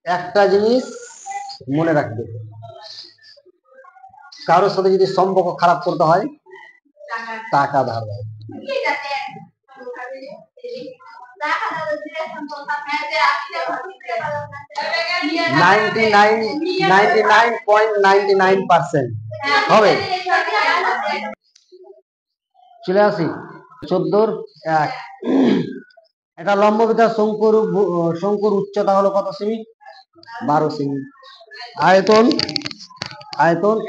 একটা জিনিস মনে রাখবে, কারোর সাথে যদি সম্পর্ক খারাপ করতে হয় টাকা ধার দেয়। 99.99% হবে। চলে আসি 14-1। এটা লম্ববিতা শঙ্কুর উচ্চতা হলো কত সেমি? 12 সেমি। আয়তন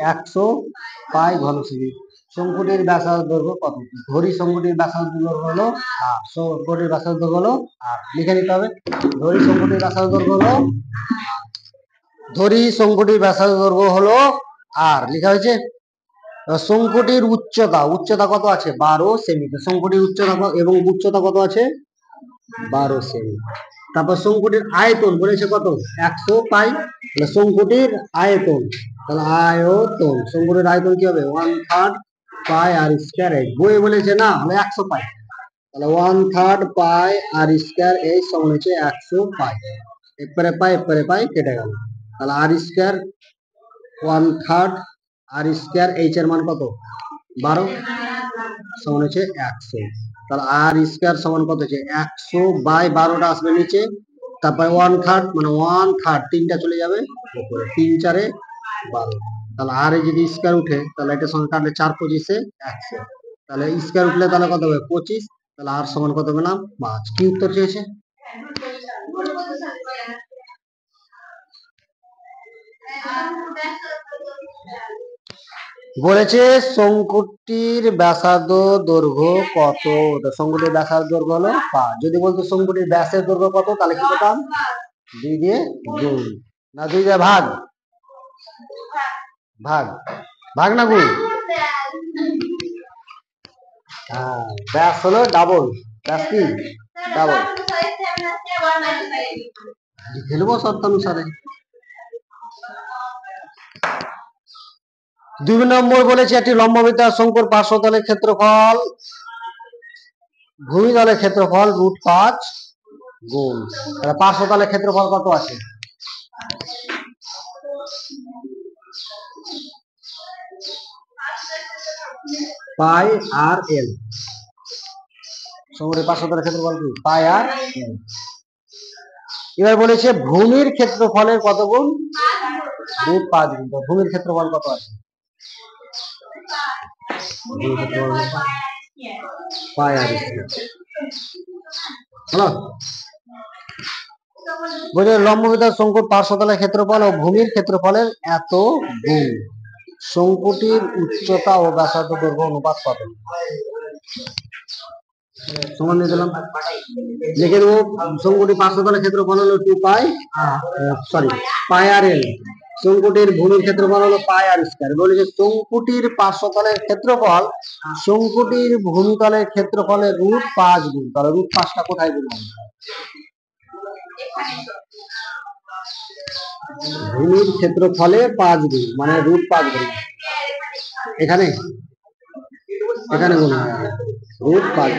100 পাই ঘন সেমি। শঙ্কুটির ব্যাসার্ধ দৈর্ঘ্য কত? ধরি শঙ্কুটির ব্যাসার্ধ দৈর্ঘ্য হলো আর শঙ্কুটির ব্যাসার্ধ দৈর্ঘ্য হলো আর লিখে নিতে হবে। ধরি শঙ্কুটির ব্যাসার্ধ দৈর্ঘ্য হলো আর লিখা হয়েছে। শঙ্কুটির উচ্চতা কত আছে? 12 সেমি। শঙ্কুটির উচ্চতা এবং উচ্চতা কত আছে? 12 সেমি। তারপর শঙ্কুটির আয়তন বলেছে কত? 100 পাই। শঙ্কুটির আয়তন, তাহলে শঙ্কুটির আয়তন কি হবে? 1/3 পাই আর স্কয়ার এইচ। বই বলেছে না, হলে 100 পাই, তাহলে 1/3 পাই আর স্কয়ার এইচ সমান হচ্ছে 100 পাই। এরপরে পাই কেটে গেল, তাহলে আর স্কয়ার 1/3 আর স্কয়ার এইচ এর মান কত? 12 সমান হচ্ছে 100। তাহলে আর স্কয়ার সমান কত হচ্ছে? 100/12টা আসবে নিচে, তারপরে 1/3 মানে 1/3 তিনটা চলে যাবে উপরে, 3 4 12। তাহলে আর যদি স্কয়ার উঠে তাহলে এটা সমান কাটলে 4 25 100। তাহলে স্কয়ার উঠলে তাহলে কত হবে? 25। তাহলে আর সমান কত পেলাম? 5। কি উত্তর চেয়েছে? বলেছে শঙ্কুটির ব্যাসার্ধ দৈর্ঘ্য কত? শঙ্কুটির ব্যাসার্ধ দৈর্ঘ্য হলো 5। যদি বলতো শঙ্কুটির ব্যাসের দৈর্ঘ্য কত, তাহলে কি করতাম? 2 দিয়ে গুণ, না 2 দিয়ে ভাগ না গুণ? হ্যাঁ, ব্যাস হলো ডাবল। ব্যাস কি? ডাবল। লিখে নেবো শর্ত অনুসারে। 2 নম্বর বলেছে একটি লম্ববৃত্তাকার শঙ্কুর পার্শ্বতলের ক্ষেত্রফল ভূমিতলের ক্ষেত্রফল √5 গুণ। তাহলে পার্শ্বতলের ক্ষেত্রফল কত আছে? পাই আর এল। শঙ্কুর পার্শ্বতলের ক্ষেত্রফল কি? পাই আর এল। এবার বলেছে ভূমির ক্ষেত্রফলের কত গুণ? √5 গুণ। ভূমির ক্ষেত্রফল কত আছে? পাই আর হলো। বলে লম্ববৃত্তাকার শঙ্কুর পার্শ্বতলের ক্ষেত্রফল ও ভূমির ক্ষেত্রফলের এত গুণ। শঙ্কুটির উচ্চতা ও ব্যাসার্ধ দৈর্ঘ্য অনুপাত কত? সমান দিয়ে দিলাম, লিখে দেবো। শঙ্কুটির পার্শ্বতলের ক্ষেত্রফল হলো 2 পাই পাই আর এল। শঙ্কুটির ভূমির ক্ষেত্রফল হলো পাই আর স্কয়ার। বলেছে শঙ্কুটির পার্শ্বতলের ক্ষেত্রফল শঙ্কুটির ভূমিতলের ক্ষেত্রফলের √5 গুণ। তাহলে √5টা কোথায় গুণ হবে? ভূমির ক্ষেত্রফলে 5 গুণ মানে √5 গুণ। এখানে গুণ হবে √5।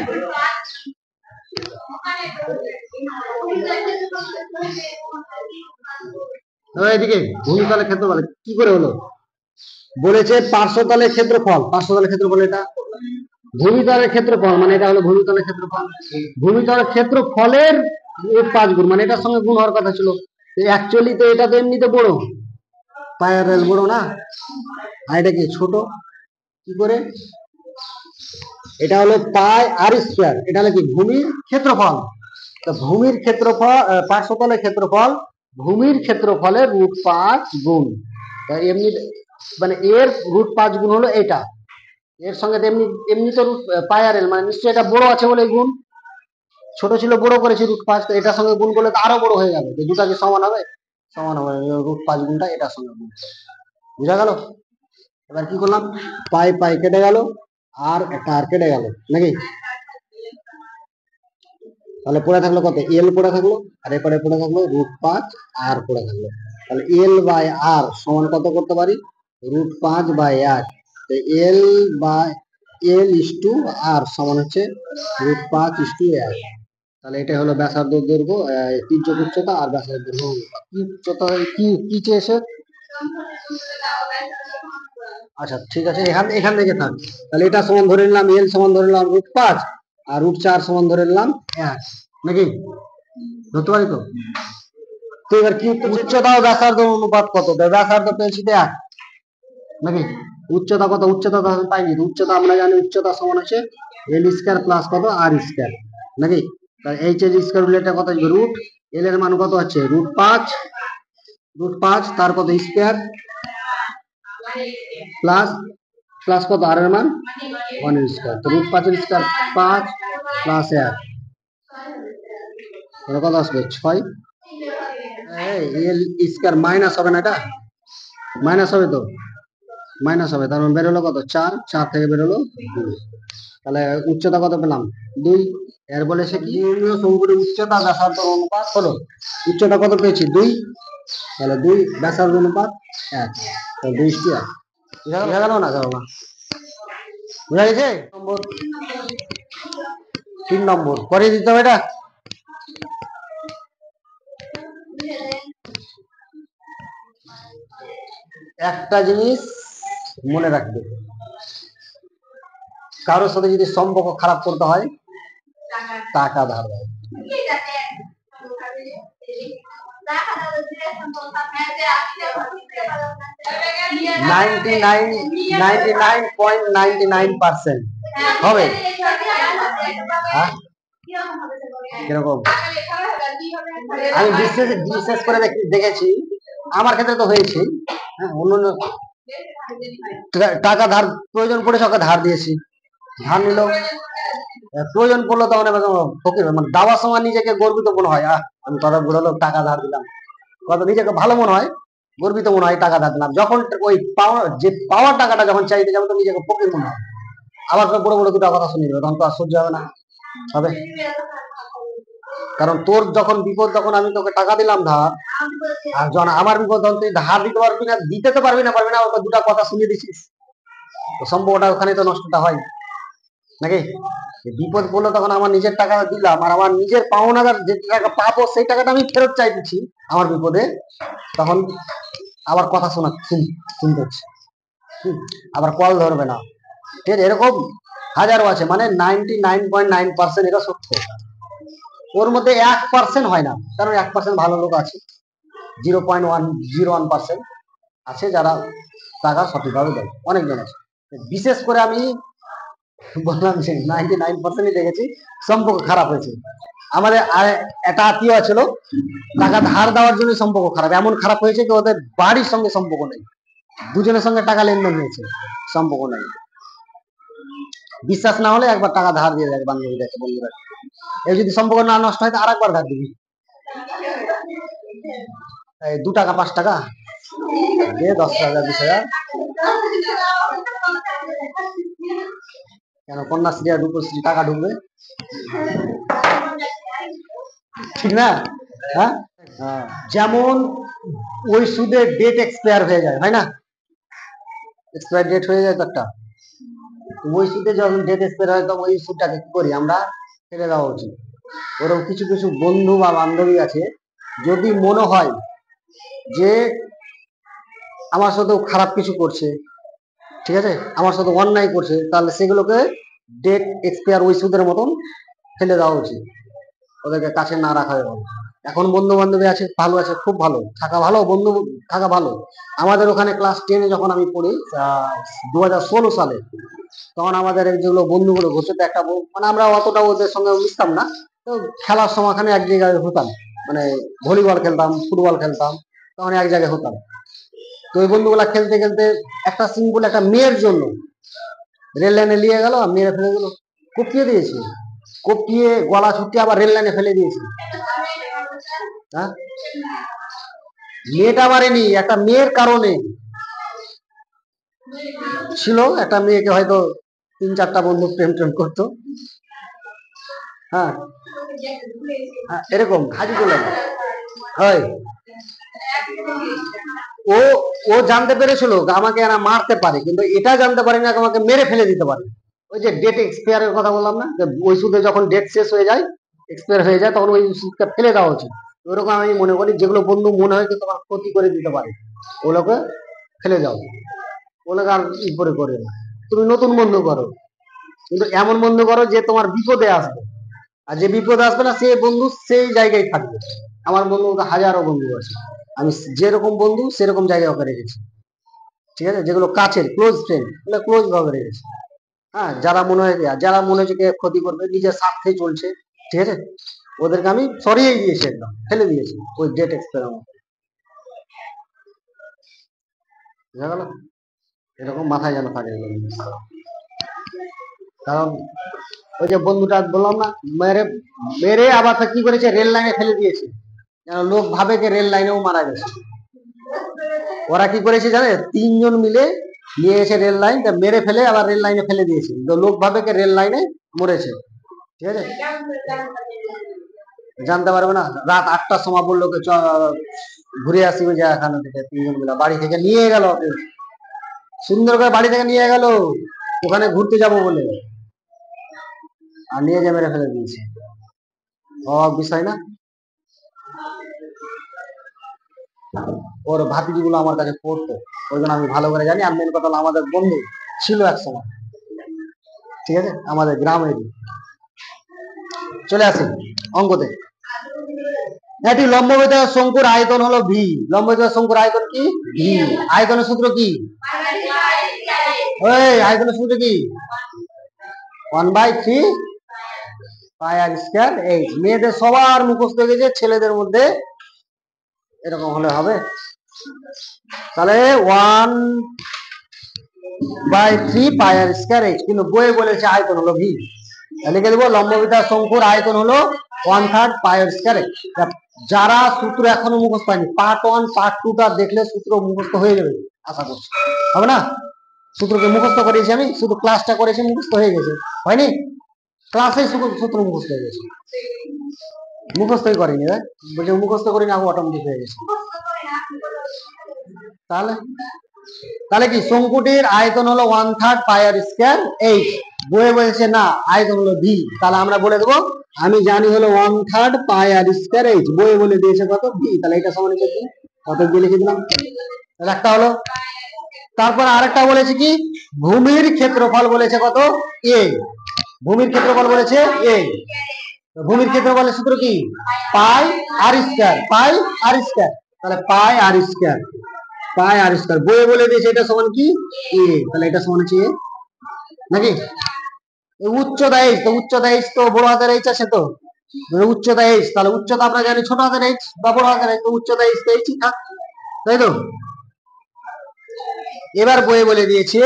এদিকে ভূমিতলের ক্ষেত্রফল কি করে হলো? বলেছে পার্শ্বতলের ক্ষেত্রফল, এটা ভূমিতলের ক্ষেত্রফল মানে এটা হলো ভূমিতলের ক্ষেত্রফল। ভূমিতলের ক্ষেত্রফলের √5 গুণ মানে এটার সঙ্গে গুণ হওয়ার কথা ছিল। অ্যাকচুয়ালি তো এটা তো এমনিতে বড়, পাই আর এল বড় না, আর এটা কি ছোট। কি করে? এটা হলো পাই আর স্কয়ার, এটা হলো কি? ভূমির ক্ষেত্রফল। তো ভূমির ক্ষেত্রফল পার্শ্বতলের ক্ষেত্রফল ভূমির ক্ষেত্রফলের √5 গুণ। এমনি মানে এর √5 গুণ হলো এটা, এর সঙ্গে এমনি তো পাই আর এল মানে নিশ্চয়ই এটা বড় আছে বলে গুণ, ছোট ছিল বড় করেছি √5, তো এটার সঙ্গে গুণ করলে তো আরো বড় হয়ে যাবে। দুটা কি সমান হবে? সমান হবে। √5 গুণটা এটার সঙ্গে গুণ। বুঝা গেল? এবার কি করলাম? পাই কেটে গেল আর একটা আর কেটে গেল নাকি? তাহলে পড়ে থাকলো কত? এল পড়ে থাকলো, আর এরপরে পড়ে থাকলো √5 আর পড়ে থাকলো। তাহলে এল বাই আর সমান কত করতে পারি? √5/1। এল ইস টু আর সমান হচ্ছে √5 1। তাহলে এটা হলো ব্যাসার্ধ দৈর্ঘ্য, তির্যক উচ্চতা আর ব্যাসার্ধ দৈর্ঘ্য। কি উচ্চতা কি চেয়েছে? আচ্ছা ঠিক আছে, এখান থেকে থাক। তাহলে এটা সমান ধরে নিলাম এল সমান ধরে নিলাম √5 আর √4 সমান ধরে নিলাম 1, নাকি ধরতে পারি তো? তো এবার কি উচ্চতা ও ব্যাসার্ধ অনুপাত কত? ব্যাসার্ধ পেয়েছি 1, নাকি উচ্চতা কত? উচ্চতা তো পাইনি। উচ্চতা আমরা জানি উচ্চতা সমান হচ্ছে L² প্লাস কত R², নাকি? তাহলে H² রিলেটেড কত আসবে? রুট এল এর মান কত আছে? √5 তার কত স্কয়ার প্লাস প্লাস কত আর এর মান 1² তো √5 এর স্কয়ার 5 প্লাস 1 তাহলে কত আসবে? 6। এল স্কয়ার মাইনাস হবে না? এটা মাইনাস হবে তো, মাইনাস হবে। তার মানে বেরোলো কত? 4 থেকে বেরোলো 2। তাহলে উচ্চতা কত পেলাম? 2। এর বলে সে কি শঙ্কুর উচ্চতা ব্যাসার্ধ অনুপাত হলো। উচ্চতা কত পেয়েছি? 2। তাহলে 2 ব্যাসার্ধ অনুপাত 1, তাহলে 2:1। বুঝা গেল না? বুঝা গেছে? 3 নম্বর করে দিতে হবে। এটা একটা জিনিস মনে রাখবে, কারোর সাথে যদি সম্পর্ক খারাপ করতে হয়, টাকা ধার দেয়। 99.99% হবে। কিরকম? আমি বিশেষ করে দেখেছি, আমার ক্ষেত্রে তো হয়েছে। অন্য টাকা ধার প্রয়োজন পড়ে সবাই ধার দিয়েছি, ধার নিল, প্রয়োজন পড়লো তখন ফকির মানে দাওয়ার সময় নিজেকে গর্বিত মনে হয়, আমি কত বুড়ো লোক টাকা ধার দিলাম, কত নিজেকে ভালো মনে হয়, গর্বিত মনে হয় টাকা ধার দিলাম। যখন ওই পাওয়ার টাকাটা যখন চাইতে যাবো তো নিজেকে ফকির মনে হয়, আবার বড় বড় দুটো কথা শুনে দেবে, তখন তো আর সহ্য হবে না, হবে। কারণ তোর যখন বিপদ তখন আমি তোকে টাকা দিলাম ধার, আর যখন আমার বিপদ তখন তুই ধার দিতে পারবি না, দিতে তো পারবি না ওকে দুটা কথা শুনিয়ে দিছিস, তো সম্পর্কটা ওখানে তো নষ্টটা হয়, নাকি? বিপদ পড়লো তখন আমার নিজের টাকা দিলাম, আর আমার নিজের পাওনাদার যে টাকা পাবো সেই টাকাটা আমি ফেরত চাইতেছি আমার বিপদে, তখন আবার কথা শুনতে হচ্ছে, আবার কল ধরবে না। ঠিক আছে, এরকম হাজারো আছে, মানে 99.9% এটা সত্য। ওর মধ্যে 1% হয় না, কারণ 1% ভালো লোক আছে, 0.101% আছে যারা টাকা সঠিকভাবে দেয়, অনেকজন আছে। বিশেষ করে আমি বললাম যে 99% দেখেছি সম্পর্ক খারাপ হয়েছে। আমাদের একটা আত্মীয় ছিল, টাকা ধার দেওয়ার জন্য সম্পর্ক খারাপ, এমন খারাপ হয়েছে যে ওদের বাড়ির সঙ্গে সম্পর্ক নেই, দুজনের সঙ্গে টাকা লেনদেন হয়েছে, সম্পর্ক নেই। বিশ্বাস না হলে একবার টাকা ধার দিয়ে দেয় বান্ধবীদেরকে, বন্ধুরা, এই যদি সম্পর্ক না নষ্ট হয় তো আর একবার ধার দিবি, 2 টাকা 5 টাকা দিয়ে 10 টাকা 20,000, কেন কন্যাশ্রী আর রূপশ্রী টাকা ঢুকবে, ঠিক না? হ্যাঁ, যেমন ওই সুদের ডেট এক্সপায়ার হয়ে যায়, হয় না? এক্সপায়ার ডেট হয়ে যায় তো একটা, ওই সুদে যখন ডেট এক্সপায়ার হয় তখন ওই সুদটাকে কি করি আমরা? ফেলে দেওয়া উচিত। ওরকম কিছু কিছু বন্ধু বা বান্ধবী আছে, যদি মনে হয় যে আমার সাথেও খারাপ কিছু করছে, ঠিক আছে, আমার সাথে অন্যায় করছে, তাহলে সেগুলোকে ডেট এক্সপায়ার ওই সুদের মতন ফেলে দেওয়া উচিত, ওদেরকে কাছে না রাখা ভালো। এখন বন্ধু বান্ধবী আছে, ভালো আছে, খুব ভালো থাকা ভালো, বন্ধু থাকা ভালো। আমাদের ওখানে ক্লাস 10-এ যখন আমি পড়ি 2016 সালে, তখন আমাদের যেগুলো বন্ধুগুলো ঘুরছে, একটা মানে আমরা অতটা ওদের সঙ্গে মিশতাম না, তো খেলার সময়খানে এক জায়গায় হতাম, মানে ভলিবল খেলতাম, ফুটবল খেলতাম, তখন এক জায়গায় হতাম। তো ওই বন্ধুগুলা খেলতে খেলতে একটা সিম্পল একটা মেয়ের জন্য রেল লাইনে নিয়ে গেল, মেরে ফেলে দিল, কুপিয়ে দিয়েছে, কুপিয়ে গলা ছুটিয়ে আবার রেল লাইনে ফেলে দিয়েছে। হ্যাঁ, মেয়েটা মারেনি, একটা মেয়ের কারণে ছিল, একটা মেয়েকে হয়তো 3-4টা বন্ধু প্রেম করতো, হ্যাঁ, এরকম হাজি চলে হয়। ও ও জানতে পেরেছিল আমাকে এরা মারতে পারে, কিন্তু এটা জানতে পারে না আমাকে মেরে ফেলে দিতে পারে। ওই যে ডেট এক্সপায়ারের কথা বললাম না, ওই সুদে যখন ডেট শেষ হয়ে যায় এক্সপায়ার হয়ে যায় তখন ওই ওষুধটা ফেলে দেওয়া উচিত। ওরকম আমি মনে করি যেগুলো বন্ধু মনে হয় যে তোমার ক্ষতি করে দিতে পারে ওগুলোকে ফেলে যাও, ওগুলোকে আর ই করে না। তুমি নতুন বন্ধু করো, কিন্তু এমন বন্ধু করো যে তোমার বিপদে আসবে, আর যে বিপদে আসবে না সে বন্ধু সেই জায়গায় থাকবে। আমার বন্ধু হাজারো বন্ধু আছে, আমি যেরকম বন্ধু সেরকম জায়গায় ওকে রেখেছি, ঠিক আছে। যেগুলো কাছের ক্লোজ ফ্রেন্ড ওগুলো ক্লোজ ভাবে রেখেছি। হ্যাঁ, যারা মনে হচ্ছে ক্ষতি করবে নিজের স্বার্থে চলছে, ঠিক আছে, ওদেরকে আমি সরিয়ে দিয়েছি, একদম ফেলে দিয়েছি ওই ডেট এক্সপায়ার মতো, বুঝা গেল। এরকম মাথায় যেন থাকে এগুলো জিনিস। কারণ ওই যে বন্ধুটা বললাম না, মেরে মেরে আবার তা কি করেছে, রেল লাইনে ফেলে দিয়েছে, যেন লোক ভাবে যে রেল লাইনেও মারা গেছে। ওরা কি করেছে জানে, তিনজন মিলে নিয়ে এসে রেল লাইন মেরে ফেলে আবার রেল লাইনে ফেলে দিয়েছে, তো লোক ভাবে যে রেল লাইনে মরেছে, ঠিক আছে। জানতে পারবে না, রাত 8টার সময় বললো ঘুরে আসি ওই জায়গাখানা থেকে, তিনজন মিলে বাড়ি থেকে নিয়ে গেল, সুন্দর করে বাড়ি থেকে নিয়ে গেল ওখানে ঘুরতে যাব বলে, আর নিয়ে যে মেরে ফেলে দিয়েছে। অবাক বিষয় না। ওর ভাতিজি গুলো আমার কাছে পড়তো, ওই জন্য আমি ভালো করে জানি। আর মেন কথা হলো আমাদের বন্ধু ছিল এক সময়, ঠিক আছে, আমাদের গ্রামেরই। চলে আসি অঙ্কতে। একটি লম্ববৃত্তাকার শঙ্কুর আয়তন হলো ভি। লম্ববৃত্তাকার শঙ্কুর আয়তন কি? ভি। আয়তনের সূত্র কি? ওই আয়তনের সূত্র কি? 1/3 পাই আর স্কয়ার এইচ। মেয়েদের সবার মুখস্থ হয়ে গেছে, ছেলেদের মধ্যে এরকম হলে হবে। তাহলে 1/3 পাই আর স্কয়ার এইচ, কিন্তু বইয়ে বলেছে আয়তন হলো ভি। লিখে দেবো লম্ববৃত্তাকার শঙ্কুর আয়তন হলো 1/3 পাই আর স্কয়ার এইচ। যারা সূত্র এখনো মুখস্থ হয়নি, পার্ট 1 পার্ট 2টা দেখলে সূত্র মুখস্থ হয়ে যাবে আশা করছি, হবে না? সূত্রকে মুখস্থ করেছি আমি, শুধু ক্লাসটা করেছি মুখস্থ হয়ে গেছে, হয়নি? ক্লাসে সূত্র মুখস্থ হয়ে গেছে, মুখস্থই করিনি, বলছে মুখস্থ করিনি, আমি অটোমেটিক হয়ে গেছে। তাহলে তাহলে কি শঙ্কুটির আয়তন হলো 1/3 পাই আর স্কয়ার এইচ, বইয়ে বলেছে না আয়তন হলো ভি, তাহলে আমরা বলে দেবো আমি জানি হলো 1/3 পাই আর স্কয়ার এইচ, বইয়ে বলে দিয়েছে কত? ভি। তাহলে এটা সমান হচ্ছে কি, কত দিয়ে লিখে দিলাম, তাহলে একটা হলো। তারপর আরেকটা বলেছে কি, ভূমির ক্ষেত্রফল বলেছে কত? এ। ভূমির ক্ষেত্রফল বলেছে এ। ভূমির ক্ষেত্রফলের সূত্র কি? পাই আর স্কয়ার, পাই আর স্কয়ার, তাহলে পাই আর স্কয়ার, পাই আর স্কয়ার, বইয়ে বলে দিয়েছে এটা সমান কি? এ। তাহলে এটা সমান হচ্ছে এ, নাকি? উচ্চতা এইচ, তো উচ্চতা এইচ তো বড় হাতের এইচ আছে, তো উচ্চতা এইচ, তাহলে উচ্চতা আমরা জানি ছোট হাতের এইচ বা বড় হাতের এইচ, তো উচ্চতা এইচ তো এইচই থাক, তাই তো। এবার বইয়ে বলে দিয়েছে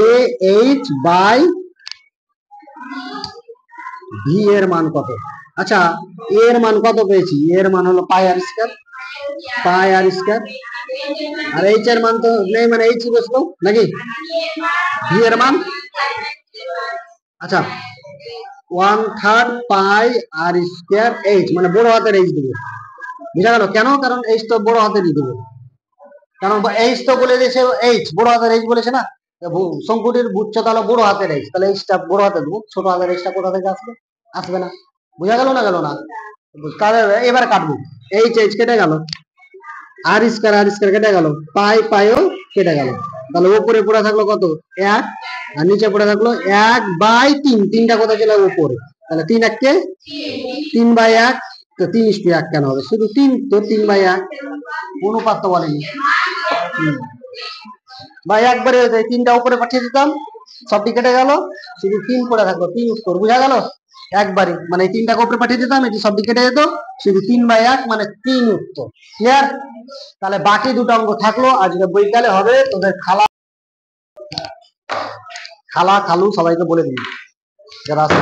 এ এইচ বাই ভি এর মান কত। আচ্ছা, এর মান কত পেয়েছি? এর মান হলো পাই আর স্কয়ার, পাই আর স্কয়ার, আর এইচ এর মান তো নেই, মানে এইচ বসলো নাকি? ভি এর মান, আচ্ছা 1/3 পাই আর স্কয়ার এইচ, মানে বড় হাতের এইচ দেবো, বুঝা গেল কেন? কারণ এইচ তো বড় হাতেরই দেবো, কারণ এইচ তো বলে দিয়েছে, এইচ বড় হাতের এইচ বলেছে না, শঙ্কুটির উচ্চতা হলো বড় হাতের এইচ, তাহলে এইচটা বড় হাতে দেবো, ছোট হাতের এইচটা কোথা থেকে আসবে? আসবে না, বুঝা গেল না? গেল না? তাহলে এবার কাটবো, এইচ এইচ কেটে গেল, আর স্কয়ার কেটে গেল, পাই পাইও কেটে গেল, তাহলে উপরে পড়ে থাকলো কত? 1, আর নিচে পড়ে থাকলো 1/3, তিনটা কোথায় চলে উপরে, তাহলে 3 1 3/1, তো 3:1 কেন হবে? শুধু 3, তো 3/1, অনুপাত তো বলেনি ভাই, একবারে তিনটা উপরে পাঠিয়ে দিতাম, সবটি কেটে গেল, শুধু 3 পড়ে থাকলো, 3 উত্তর, বুঝা গেল? একবারে মানে তিনটাকে উপরে পাঠিয়ে দিতাম, এটি সবটি কেটে যেত, শুধু 3/1 মানে 3 উত্তর, ক্লিয়ার? তাহলে বাকি দুটো অঙ্ক থাকলো, আজকে বৈকালে হবে তোদের খালা খালা খালু সবাইকে বলে দিবি যারা আছে,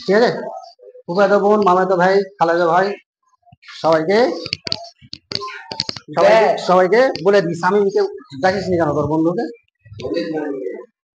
ঠিক আছে? ফুফাতো বোন, মামাতো ভাই, খালাতো ভাই, সবাইকে সবাইকে সবাইকে বলে দিস। আমি ডাকিস নি কেন তোর বন্ধুকে?